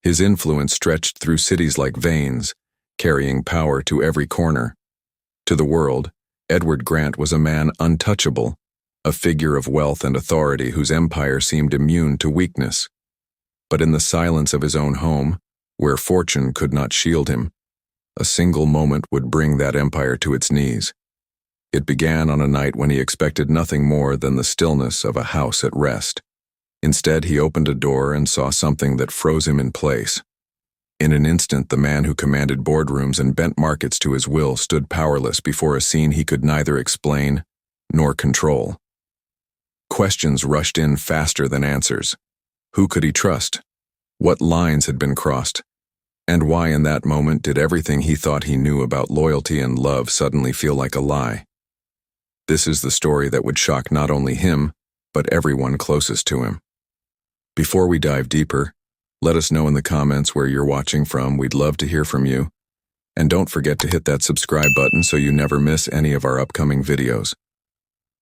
His influence stretched through cities like veins, carrying power to every corner. To the world, Edward Grant was a man untouchable, a figure of wealth and authority whose empire seemed immune to weakness. But in the silence of his own home, where fortune could not shield him, a single moment would bring that empire to its knees. It began on a night when he expected nothing more than the stillness of a house at rest. Instead, he opened a door and saw something that froze him in place. In an instant, the man who commanded boardrooms and bent markets to his will stood powerless before a scene he could neither explain nor control. Questions rushed in faster than answers. Who could he trust? What lines had been crossed? And why in that moment did everything he thought he knew about loyalty and love suddenly feel like a lie? This is the story that would shock not only him, but everyone closest to him. Before we dive deeper, let us know in the comments where you're watching from. We'd love to hear from you. And don't forget to hit that subscribe button so you never miss any of our upcoming videos.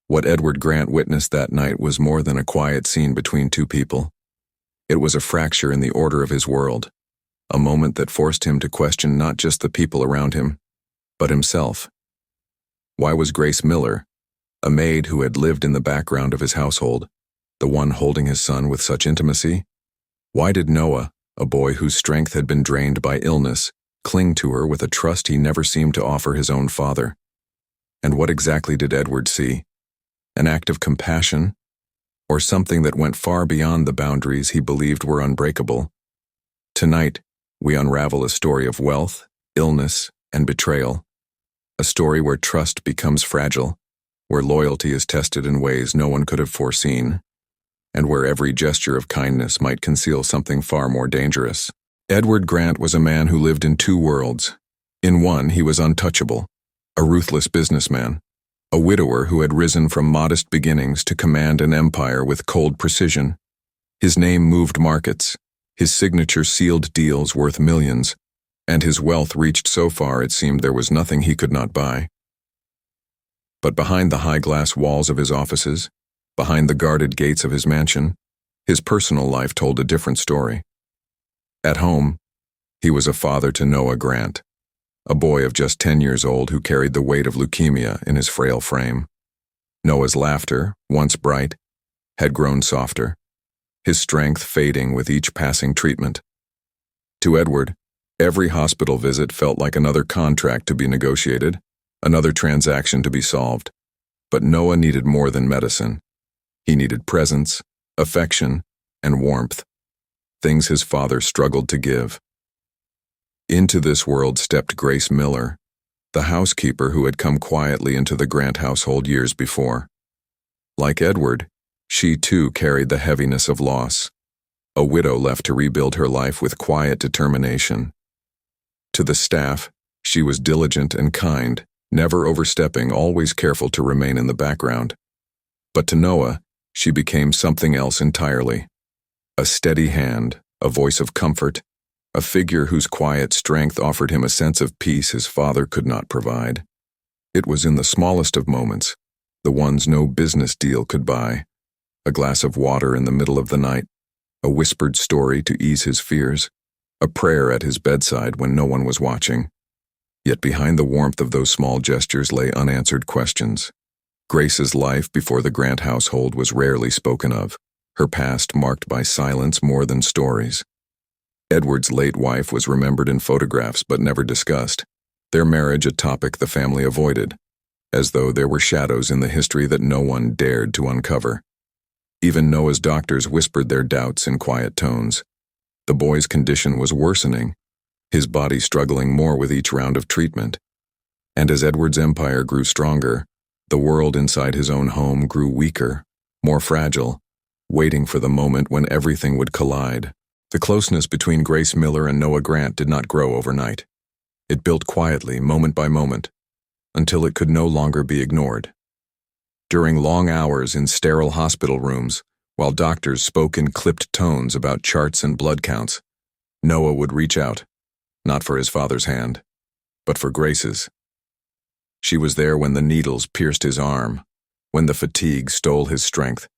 What Edward Grant witnessed that night was more than a quiet scene between two people. It was a fracture in the order of his world, a moment that forced him to question not just the people around him, but himself. Why was Grace Miller, a maid who had lived in the background of his household, the one holding his son with such intimacy? Why did Noah, a boy whose strength had been drained by illness, cling to her with a trust he never seemed to offer his own father? And what exactly did Edward see? An act of compassion, or something that went far beyond the boundaries he believed were unbreakable? Tonight, we unravel a story of wealth, illness, and betrayal. A story where trust becomes fragile, where loyalty is tested in ways no one could have foreseen, and where every gesture of kindness might conceal something far more dangerous. Edward Grant was a man who lived in two worlds. In one, he was untouchable, a ruthless businessman, a widower who had risen from modest beginnings to command an empire with cold precision. His name moved markets, his signature sealed deals worth millions, and his wealth reached so far it seemed there was nothing he could not buy. But behind the high glass walls of his offices, behind the guarded gates of his mansion, his personal life told a different story. At home, he was a father to Noah Grant, a boy of just 10 years old who carried the weight of leukemia in his frail frame. Noah's laughter, once bright, had grown softer, his strength fading with each passing treatment. To Edward, every hospital visit felt like another contract to be negotiated, another transaction to be solved. But Noah needed more than medicine. He needed presence, affection, and warmth, things his father struggled to give. Into this world stepped Grace Miller, the housekeeper who had come quietly into the Grant household years before. Like Edward, she too carried the heaviness of loss, a widow left to rebuild her life with quiet determination. To the staff, she was diligent and kind, never overstepping, always careful to remain in the background. But to Noah, she became something else entirely. A steady hand, a voice of comfort, a figure whose quiet strength offered him a sense of peace his father could not provide. It was in the smallest of moments, the ones no business deal could buy, a glass of water in the middle of the night, a whispered story to ease his fears, a prayer at his bedside when no one was watching. Yet behind the warmth of those small gestures lay unanswered questions. Grace's life before the Grant household was rarely spoken of, her past marked by silence more than stories. Edward's late wife was remembered in photographs but never discussed, their marriage a topic the family avoided, as though there were shadows in the history that no one dared to uncover. Even Noah's doctors whispered their doubts in quiet tones. The boy's condition was worsening, his body struggling more with each round of treatment. And as Edward's empire grew stronger, the world inside his own home grew weaker, more fragile, waiting for the moment when everything would collide. The closeness between Grace Miller and Noah Grant did not grow overnight. It built quietly, moment by moment, until it could no longer be ignored. During long hours in sterile hospital rooms, while doctors spoke in clipped tones about charts and blood counts, Noah would reach out, not for his father's hand, but for Grace's. She was there when the needles pierced his arm, when the fatigue stole his strength,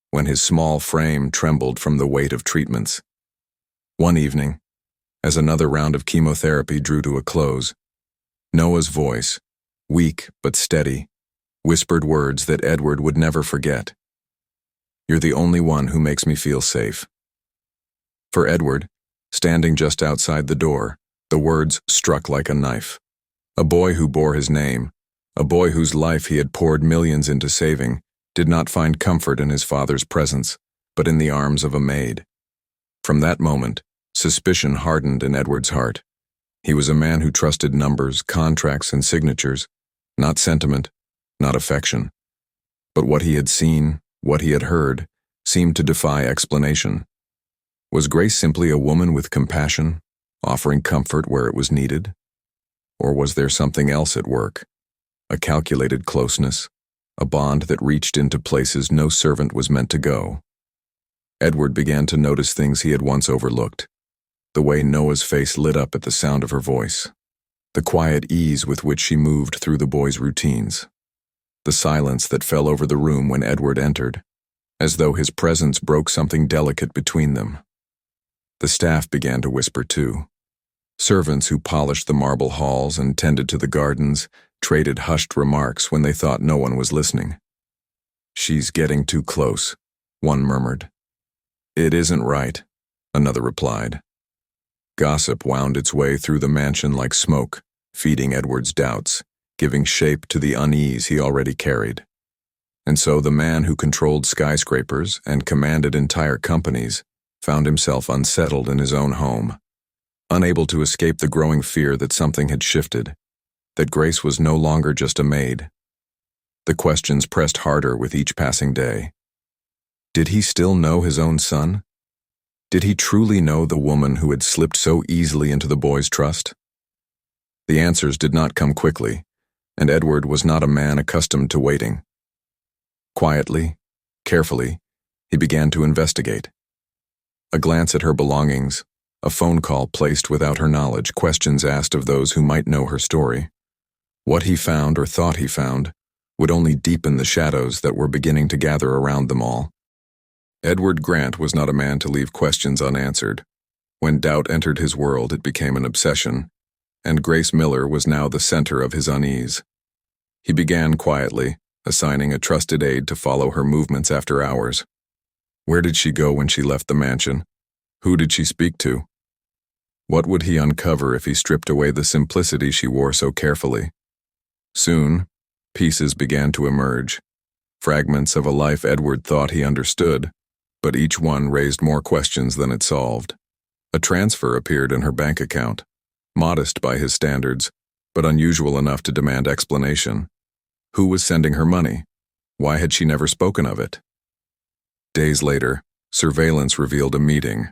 when his small frame trembled from the weight of treatments. One evening, As another round of chemotherapy drew to a close, Noah's voice, weak but steady, whispered words that Edward would never forget. "You're the only one who makes me feel safe." For Edward, standing just outside the door, the words struck like a knife. A boy who bore his name, a boy whose life he had poured millions into saving, did not find comfort in his father's presence, but in the arms of a maid. From that moment, suspicion hardened in Edward's heart. He was a man who trusted numbers, contracts, and signatures, not sentiment, not affection. But what he had seen, what he had heard, seemed to defy explanation. Was Grace simply a woman with compassion, offering comfort where it was needed? Or was there something else at work? A calculated closeness, a bond that reached into places no servant was meant to go. Edward began to notice things he had once overlooked. The way Noah's face lit up at the sound of her voice. The quiet ease with which she moved through the boys' routines. The silence that fell over the room when Edward entered, as though his presence broke something delicate between them. The staff began to whisper too. Servants who polished the marble halls and tended to the gardens traded hushed remarks when they thought no one was listening. "She's getting too close," one murmured. "It isn't right," another replied. Gossip wound its way through the mansion like smoke, feeding Edward's doubts, giving shape to the unease he already carried. And so the man who controlled skyscrapers and commanded entire companies found himself unsettled in his own home, unable to escape the growing fear that something had shifted, that Grace was no longer just a maid. The questions pressed harder with each passing day. Did he still know his own son? Did he truly know the woman who had slipped so easily into the boy's trust? The answers did not come quickly, and Edward was not a man accustomed to waiting. Quietly, carefully, he began to investigate. A glance at her belongings, a phone call placed without her knowledge, questions asked of those who might know her story. What he found or thought he found would only deepen the shadows that were beginning to gather around them all. Edward Grant was not a man to leave questions unanswered. When doubt entered his world, it became an obsession, and Grace Miller was now the center of his unease. He began quietly, assigning a trusted aide to follow her movements after hours. Where did she go when she left the mansion? Who did she speak to? What would he uncover if he stripped away the simplicity she wore so carefully? Soon, pieces began to emerge, fragments of a life Edward thought he understood, but each one raised more questions than it solved. A transfer appeared in her bank account, modest by his standards, but unusual enough to demand explanation. Who was sending her money? Why had she never spoken of it? Days later, surveillance revealed a meeting.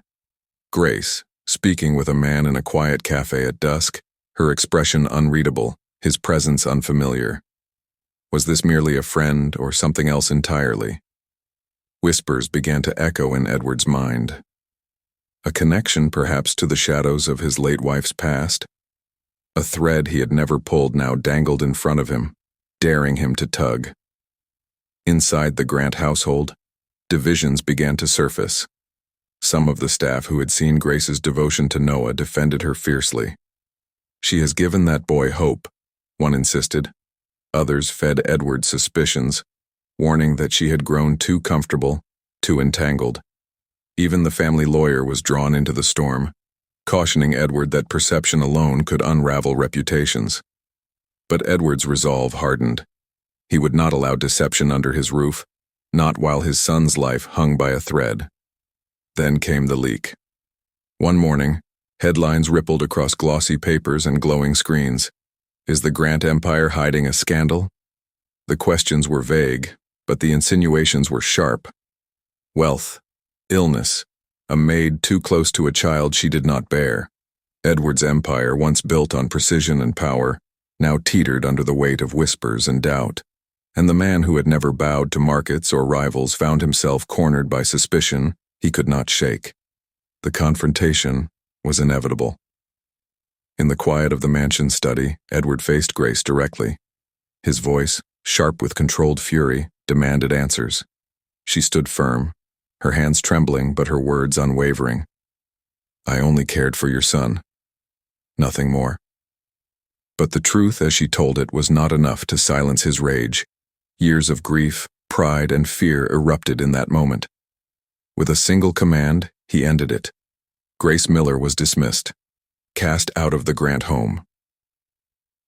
Grace, speaking with a man in a quiet cafe at dusk, her expression unreadable, his presence unfamiliar. Was this merely a friend or something else entirely? Whispers began to echo in Edward's mind. A connection perhaps to the shadows of his late wife's past? A thread he had never pulled now dangled in front of him, daring him to tug. Inside the Grant household, divisions began to surface. Some of the staff who had seen Grace's devotion to Noah defended her fiercely. "She has given that boy hope," one insisted. Others fed Edward's suspicions, warning that she had grown too comfortable, too entangled. Even the family lawyer was drawn into the storm, cautioning Edward that perception alone could unravel reputations. But Edward's resolve hardened. He would not allow deception under his roof, not while his son's life hung by a thread. Then came the leak. One morning, headlines rippled across glossy papers and glowing screens. Is the Grant Empire hiding a scandal? The questions were vague, but the insinuations were sharp. Wealth, illness, a maid too close to a child she did not bear. Edward's empire, once built on precision and power, now teetered under the weight of whispers and doubt. And the man who had never bowed to markets or rivals found himself cornered by suspicion he could not shake. The confrontation was inevitable. In the quiet of the mansion study, Edward faced Grace directly. His voice, sharp with controlled fury, demanded answers. She stood firm, her hands trembling but her words unwavering. I only cared for your son. Nothing more. But the truth as she told it was not enough to silence his rage. Years of grief, pride, and fear erupted in that moment. With a single command, he ended it. Grace Miller was dismissed, cast out of the Grant home.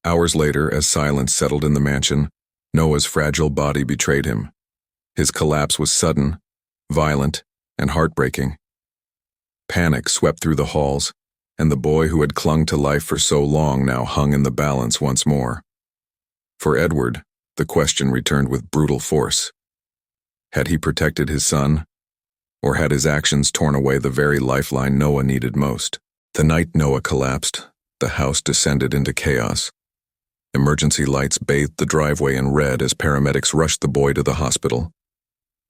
Hours later, as silence settled in the mansion, Noah's fragile body betrayed him. His collapse was sudden, violent, and heartbreaking. Panic swept through the halls, and the boy who had clung to life for so long now hung in the balance once more. For Edward, the question returned with brutal force. Had he protected his son, or had his actions torn away the very lifeline Noah needed most? The night Noah collapsed, the house descended into chaos. Emergency lights bathed the driveway in red as paramedics rushed the boy to the hospital.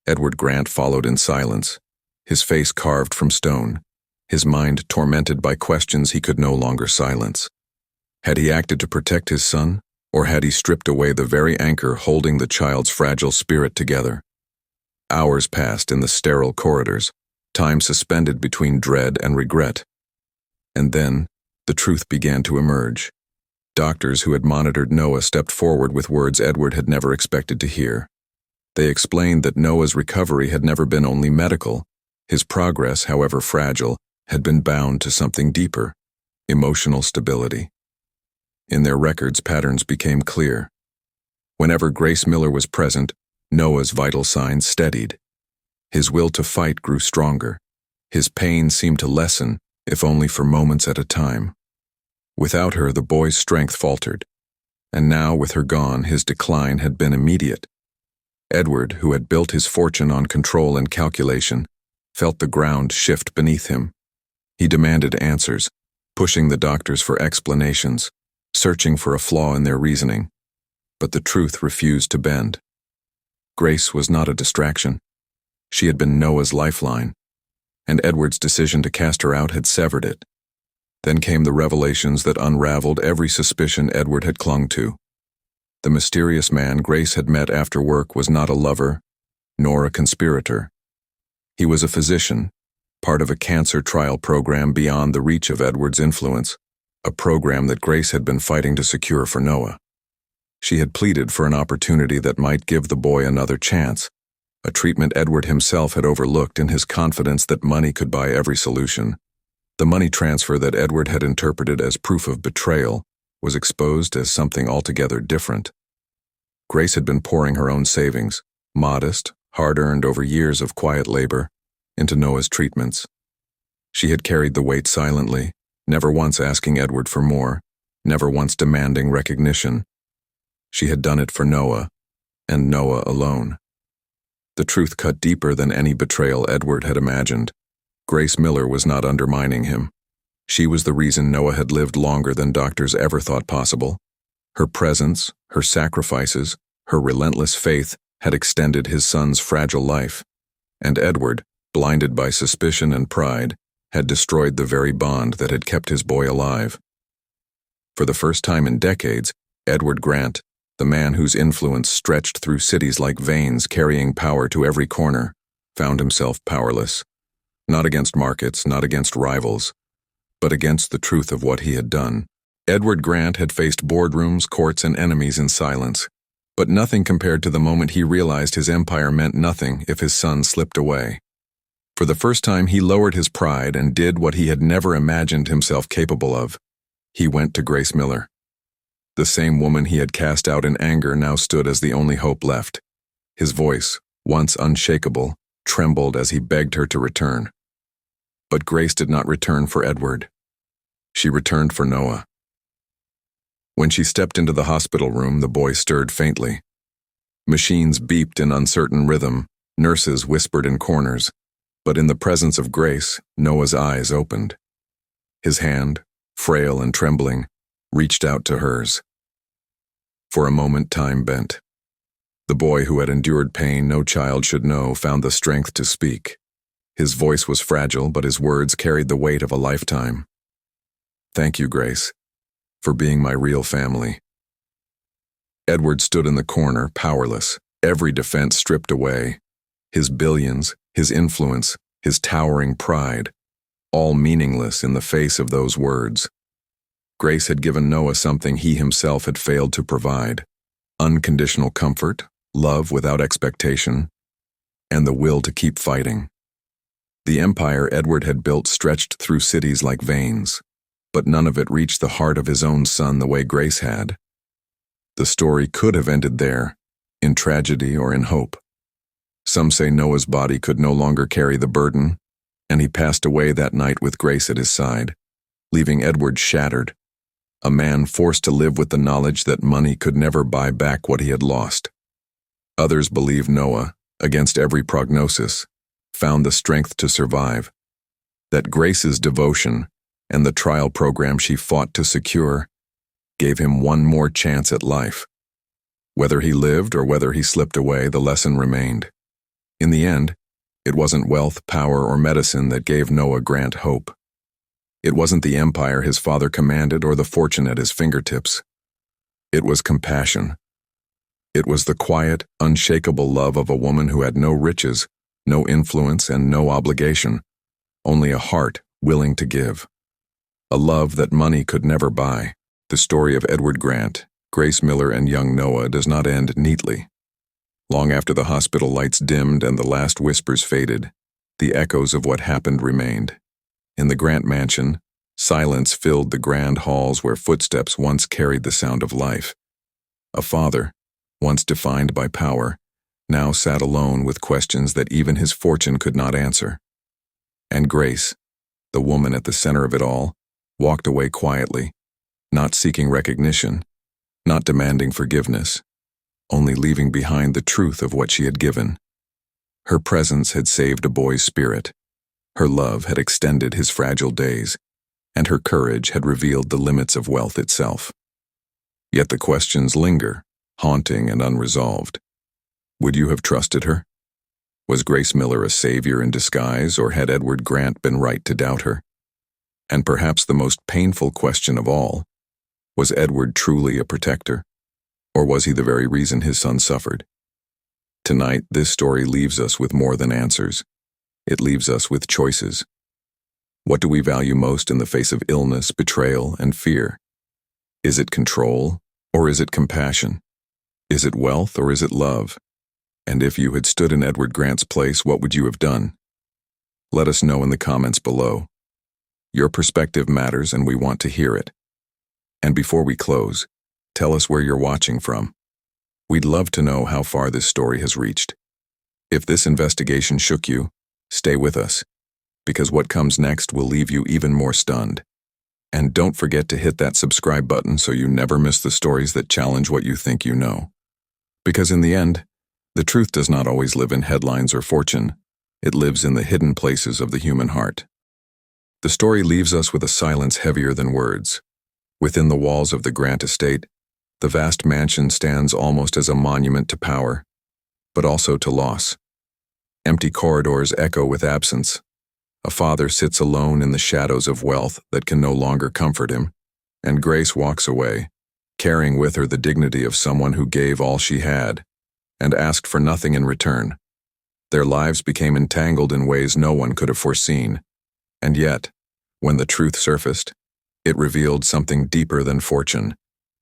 Edward Grant followed in silence, his face carved from stone, his mind tormented by questions he could no longer silence. Had he acted to protect his son, or had he stripped away the very anchor holding the child's fragile spirit together? Hours passed in the sterile corridors, time suspended between dread and regret. And then, the truth began to emerge. Doctors who had monitored Noah stepped forward with words Edward had never expected to hear. They explained that Noah's recovery had never been only medical. His progress, however fragile, had been bound to something deeper: emotional stability. In their records, patterns became clear. Whenever Grace Miller was present, Noah's vital signs steadied. His will to fight grew stronger. His pain seemed to lessen, if only for moments at a time. Without her, the boy's strength faltered, and now, with her gone, his decline had been immediate. Edward, who had built his fortune on control and calculation, felt the ground shift beneath him. He demanded answers, pushing the doctors for explanations, searching for a flaw in their reasoning. But the truth refused to bend. Grace was not a distraction. She had been Noah's lifeline, and Edward's decision to cast her out had severed it. Then came the revelations that unraveled every suspicion Edward had clung to. The mysterious man Grace had met after work was not a lover, nor a conspirator. He was a physician, part of a cancer trial program beyond the reach of Edward's influence, a program that Grace had been fighting to secure for Noah. She had pleaded for an opportunity that might give the boy another chance, a treatment Edward himself had overlooked in his confidence that money could buy every solution. The money transfer that Edward had interpreted as proof of betrayal was exposed as something altogether different. Grace had been pouring her own savings, modest, hard-earned over years of quiet labor, into Noah's treatments. She had carried the weight silently, never once asking Edward for more, never once demanding recognition. She had done it for Noah, and Noah alone. The truth cut deeper than any betrayal Edward had imagined. Grace Miller was not undermining him. She was the reason Noah had lived longer than doctors ever thought possible. Her presence, her sacrifices, her relentless faith had extended his son's fragile life. And Edward, blinded by suspicion and pride, had destroyed the very bond that had kept his boy alive. For the first time in decades, Edward Grant, the man whose influence stretched through cities like veins carrying power to every corner, found himself powerless. Not against markets, not against rivals, but against the truth of what he had done. Edward Grant had faced boardrooms, courts, and enemies in silence, but nothing compared to the moment he realized his empire meant nothing if his son slipped away. For the first time, he lowered his pride and did what he had never imagined himself capable of. He went to Grace Miller. The same woman he had cast out in anger now stood as the only hope left. His voice, once unshakable, trembled as he begged her to return. But Grace did not return for Edward. She returned for Noah. When she stepped into the hospital room, the boy stirred faintly. Machines beeped in uncertain rhythm, nurses whispered in corners, but in the presence of Grace, Noah's eyes opened. His hand, frail and trembling, reached out to hers. For a moment, time bent. The boy who had endured pain no child should know found the strength to speak. His voice was fragile, but his words carried the weight of a lifetime. Thank you, Grace, for being my real family. Edward stood in the corner, powerless, every defense stripped away. His billions, his influence, his towering pride, all meaningless in the face of those words. Grace had given Noah something he himself had failed to provide: unconditional comfort, love without expectation, and the will to keep fighting. The empire Edward had built stretched through cities like veins, but none of it reached the heart of his own son the way Grace had. The story could have ended there, in tragedy or in hope. Some say Noah's body could no longer carry the burden, and he passed away that night with Grace at his side, leaving Edward shattered, a man forced to live with the knowledge that money could never buy back what he had lost. Others believe Noah, against every prognosis, found the strength to survive, that Grace's devotion and the trial program she fought to secure gave him one more chance at life. Whether he lived or whether he slipped away, the lesson remained. In the end, it wasn't wealth, power, or medicine that gave Noah Grant hope. It wasn't the empire his father commanded or the fortune at his fingertips. It was compassion. It was the quiet, unshakable love of a woman who had no riches, no influence, and no obligation, only a heart willing to give. A love that money could never buy. The story of Edward Grant, Grace Miller, and young Noah does not end neatly. Long after the hospital lights dimmed and the last whispers faded, the echoes of what happened remained. In the Grant mansion, silence filled the grand halls where footsteps once carried the sound of life. A father, once defined by power, now sat alone with questions that even his fortune could not answer. And Grace, the woman at the center of it all, walked away quietly, not seeking recognition, not demanding forgiveness, only leaving behind the truth of what she had given. Her presence had saved a boy's spirit. Her love had extended his fragile days, and her courage had revealed the limits of wealth itself. Yet the questions linger, haunting and unresolved. Would you have trusted her? Was Grace Miller a savior in disguise, or had Edward Grant been right to doubt her? And perhaps the most painful question of all, was Edward truly a protector, or was he the very reason his son suffered? Tonight, this story leaves us with more than answers. It leaves us with choices. What do we value most in the face of illness, betrayal, and fear? Is it control, or is it compassion? Is it wealth, or is it love? And if you had stood in Edward Grant's place, what would you have done? Let us know in the comments below. Your perspective matters, and we want to hear it. And before we close, tell us where you're watching from. We'd love to know how far this story has reached. If this investigation shook you, stay with us, because what comes next will leave you even more stunned. And don't forget to hit that subscribe button so you never miss the stories that challenge what you think you know. Because in the end, the truth does not always live in headlines or fortune. It lives in the hidden places of the human heart. The story leaves us with a silence heavier than words. Within the walls of the Grant estate, the vast mansion stands almost as a monument to power, but also to loss. Empty corridors echo with absence. A father sits alone in the shadows of wealth that can no longer comfort him, and Grace walks away, carrying with her the dignity of someone who gave all she had and asked for nothing in return. Their lives became entangled in ways no one could have foreseen, and yet, when the truth surfaced, it revealed something deeper than fortune,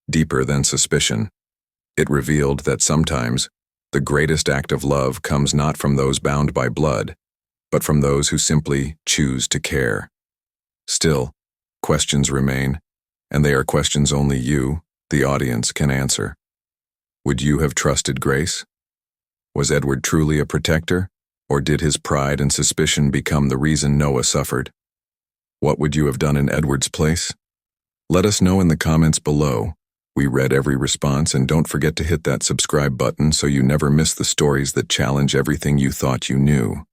deeper than suspicion. It revealed that sometimes the greatest act of love comes not from those bound by blood, but from those who simply choose to care. Still, questions remain, and they are questions only you, the audience, can answer. Would you have trusted Grace? Was Edward truly a protector, or did his pride and suspicion become the reason Noah suffered? What would you have done in Edward's place? Let us know in the comments below. We read every response, and don't forget to hit that subscribe button so you never miss the stories that challenge everything you thought you knew.